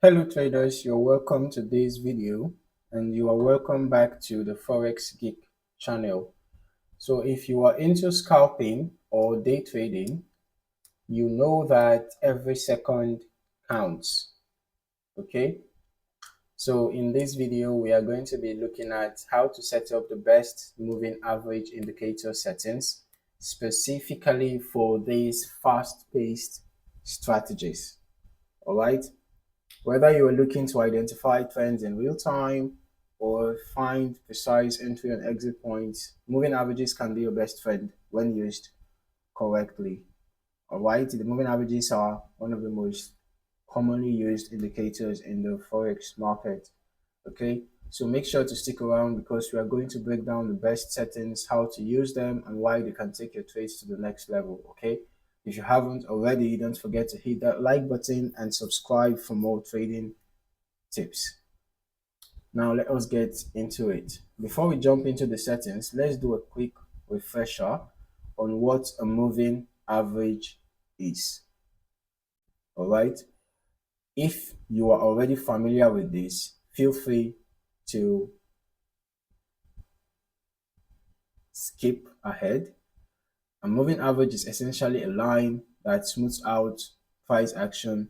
Hello traders, you're welcome to this video and you are welcome back to the Forex Geek channel. So if you are into scalping or day trading, you know that every second counts. Okay, so in this video we are going to be looking at how to set up the best moving average indicator settings specifically for these fast-paced strategies. All right. Whether you are looking to identify trends in real time or find precise entry and exit points, moving averages can be your best friend when used correctly. All right, the moving averages are one of the most commonly used indicators in the Forex market. Okay, so make sure to stick around because we are going to break down the best settings, how to use them, and why they can take your trades to the next level. Okay, if you haven't already, don't forget to hit that like button and subscribe for more trading tips. Now let us get into it. Before we jump into the settings, let's do a quick refresher on what a moving average is. All right. If you are already familiar with this, feel free to skip ahead. A moving average is essentially a line that smooths out price action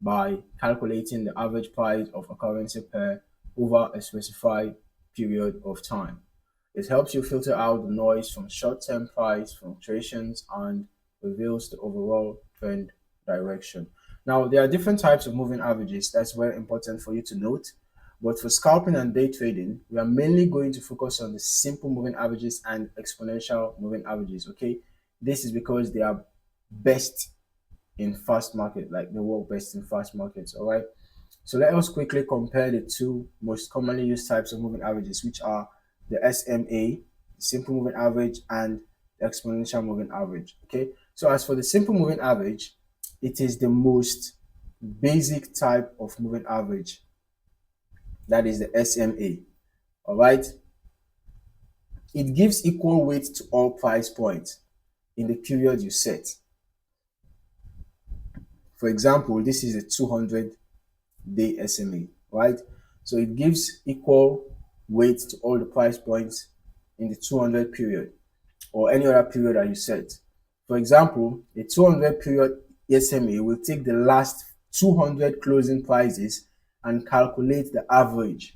by calculating the average price of a currency pair over a specified period of time. It helps you filter out the noise from short-term price fluctuations and reveals the overall trend direction. Now, there are different types of moving averages. That's very important for you to note. But for scalping and day trading, we are mainly going to focus on the simple moving averages and exponential moving averages. Okay, this is because they are best in fast market, like they work best in fast markets. All right. So let us quickly compare the two most commonly used types of moving averages, which are the SMA, the simple moving average, and the exponential moving average. Okay. So as for the simple moving average, it is the most basic type of moving average. That is the SMA. All right. It gives equal weight to all price points in the period you set. For example, this is a 200-day SMA, right? So it gives equal weight to all the price points in the 200 period or any other period that you set. For example, a 200 period SMA will take the last 200 closing prices and calculate the average.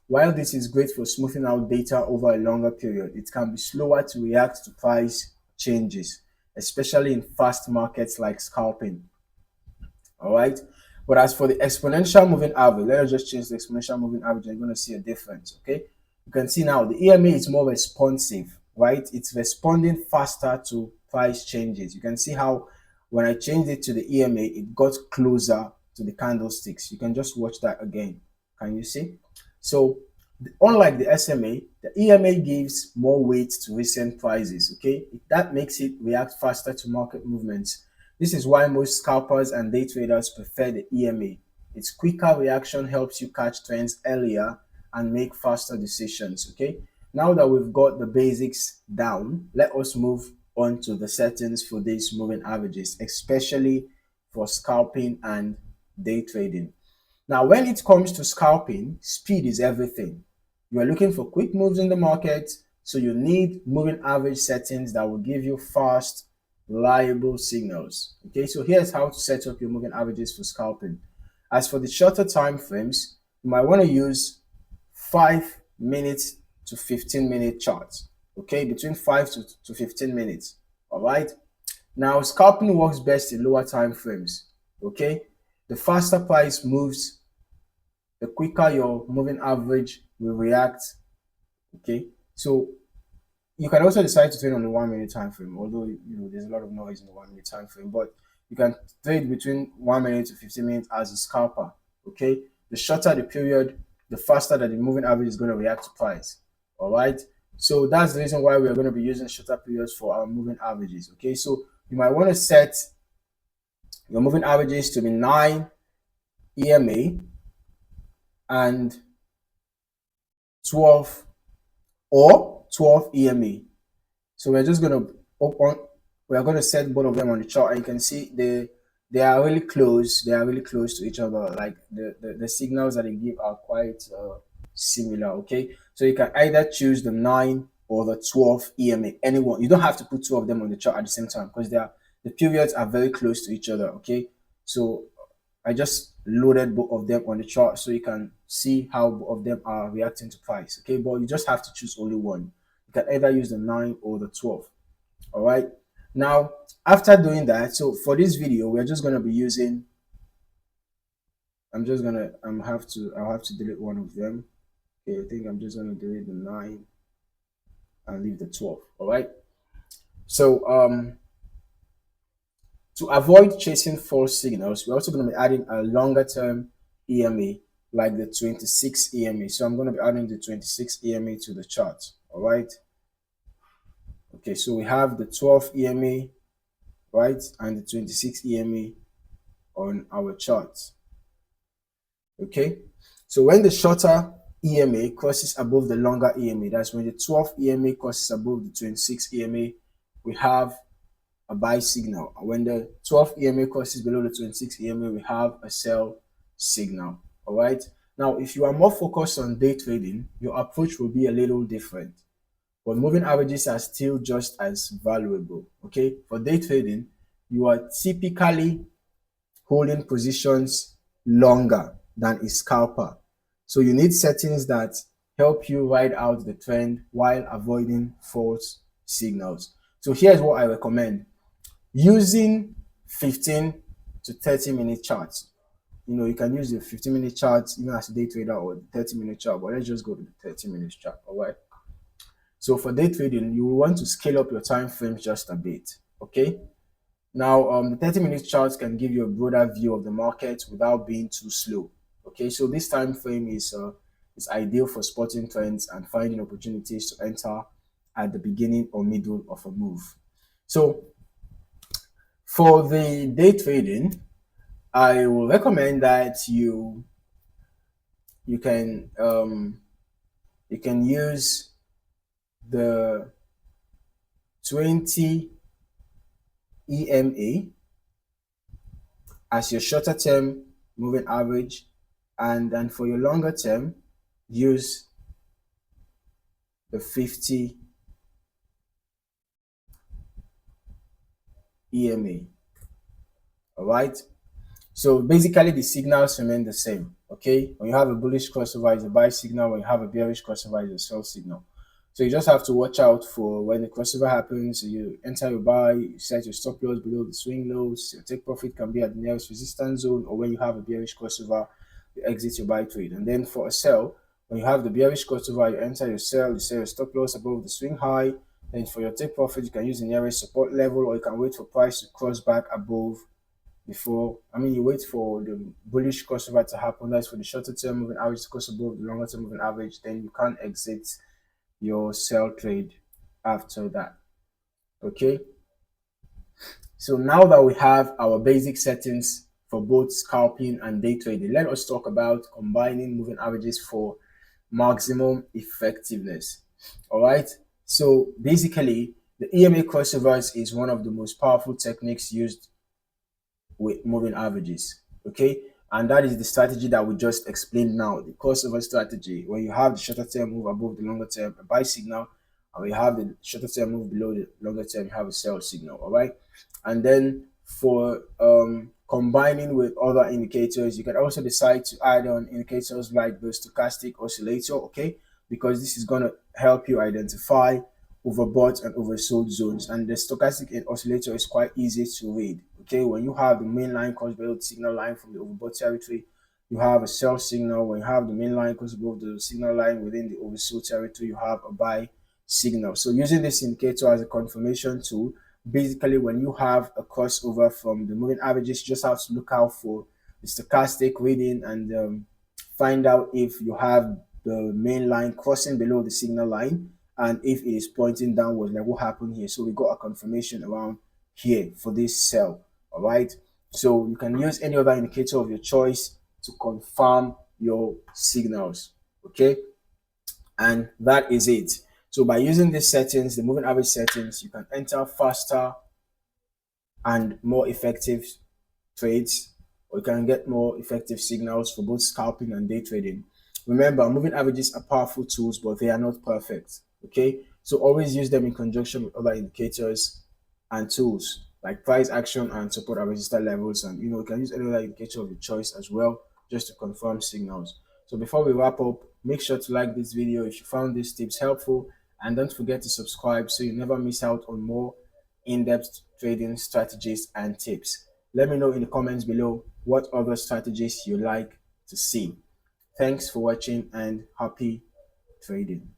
While this is great for smoothing out data over a longer period, it can be slower to react to price changes, especially in fast markets like scalping. All right. But as for the exponential moving average, let us just change the exponential moving average. You're going to see a difference. Okay. You can see now the EMA is more responsive, right? It's responding faster to price changes. You can see how when I changed it to the EMA, it got closer to the candlesticks. You can just watch that again. Can you see? So unlike the SMA, the EMA gives more weight to recent prices. Okay. That makes it react faster to market movements. This is why most scalpers and day traders prefer the EMA. Its quicker reaction helps you catch trends earlier and make faster decisions. Okay, now that we've got the basics down, let us move on to the settings for these moving averages, especially for scalping and day trading. Now, when it comes to scalping, speed is everything. You are looking for quick moves in the market, so you need moving average settings that will give you fast, reliable signals. Okay, so here's how to set up your moving averages for scalping. As for the shorter time frames, you might want to use 5 minutes to 15-minute charts. Okay, between 5 to 15 minutes. All right. Now, scalping works best in lower time frames. Okay, the faster price moves, the quicker your moving average will react. Okay, so you can also decide to trade on the 1 minute time frame, although there's a lot of noise in the 1 minute time frame, but you can trade between 1 minute to 15 minutes as a scalper. Okay, the shorter the period, the faster that the moving average is going to react to price. All right, so that's the reason why we are going to be using shorter periods for our moving averages. Okay, so you might want to set your moving averages to be 9 EMA and 12 or 12 EMA. So we're just going to open, we are going to set both of them on the chart, and you can see the they are really close. They are really close to each other. Like the signals that they give are quite similar. Okay, so you can either choose the 9 or the 12 EMA. Anyone. You don't have to put two of them on the chart at the same time because they are the periods are very close to each other. Okay, so I just loaded both of them on the chart so you can see how both of them are reacting to price. Okay, but you just have to choose only one. You can either use the 9 or the 12. All right. Now, after doing that, so for this video, we're just going to be using, I'm just going to, I'll have to delete one of them. Okay, I think I'm just going to delete the 9 and leave the 12. All right. So, to avoid chasing false signals, we're also going to be adding a longer term EMA like the 26 EMA. So I'm going to be adding the 26 EMA to the chart. All right. Okay, so we have the 12 EMA, right, and the 26 EMA on our chart. Okay, so when the shorter EMA crosses above the longer EMA, that's when the 12 EMA crosses above the 26 EMA, we have a buy signal. When the 12 EMA crosses below the 26 EMA, we have a sell signal. All right. Now, if you are more focused on day trading, your approach will be a little different. But moving averages are still just as valuable. Okay. For day trading, you are typically holding positions longer than a scalper. So you need settings that help you ride out the trend while avoiding false signals. So here's what I recommend. Using 15 to 30-minute charts. You know, you can use the 15-minute charts even as a day trader or the 30-minute chart, but let's just go to the 30-minute chart. All right. So for day trading, you will want to scale up your time frames just a bit. Okay. Now, the 30-minute charts can give you a broader view of the market without being too slow. Okay, so this time frame is ideal for spotting trends and finding opportunities to enter at the beginning or middle of a move. So, for the day trading, I will recommend that you can use the 20 EMA as your shorter term moving average, and then for your longer term, use the 50 EMA. All right. So basically, the signals remain the same. Okay. When you have a bullish crossover, it's a buy signal. When you have a bearish crossover, it's a sell signal. So you just have to watch out for when the crossover happens. You enter your buy, you set your stop loss below the swing lows. Your take profit can be at the nearest resistance zone, or when you have a bearish crossover, you exit your buy trade. And then for a sell, when you have the bearish crossover, you enter your sell, you set your stop loss above the swing high. Then for your take profit, you can use the nearest support level, or you can wait for price to cross back above before. You wait for the bullish crossover to happen. That's for the shorter term moving average to cross above the longer term moving average. Then you can't exit your sell trade after that. Okay, so now that we have our basic settings for both scalping and day trading, let us talk about combining moving averages for maximum effectiveness. All right, so basically the EMA crossovers is one of the most powerful techniques used with moving averages. Okay, and that is the strategy that we just explained now, the crossover strategy, where you have the shorter term move above the longer term, a buy signal, and we have the shorter term move below the longer term, you have a sell signal. All right, and then for combining with other indicators, you can also decide to add on indicators like the stochastic oscillator. Okay, because this is going to help you identify overbought and oversold zones, and the stochastic oscillator is quite easy to read. Okay, when you have the main line cross below the signal line from the overbought territory, you have a sell signal. When you have the main line cross above the signal line within the oversold territory, you have a buy signal. So using this indicator as a confirmation tool, basically when you have a crossover from the moving averages, you just have to look out for the stochastic reading and find out if you have the main line crossing below the signal line and if it is pointing downwards, like what happened here. So we got a confirmation around here for this sell. All right, so you can use any other indicator of your choice to confirm your signals. Okay, and that is it. So by using these settings, the moving average settings, you can enter faster and more effective trades, or you can get more effective signals for both scalping and day trading. Remember, moving averages are powerful tools, but they are not perfect. Okay, so always use them in conjunction with other indicators and tools like price action and support and resistance levels, and you can use any other indicator of your choice as well just to confirm signals. So before we wrap up, make sure to like this video if you found these tips helpful, and don't forget to subscribe so you never miss out on more in-depth trading strategies and tips. Let me know in the comments below what other strategies you like to see. Thanks for watching and happy trading.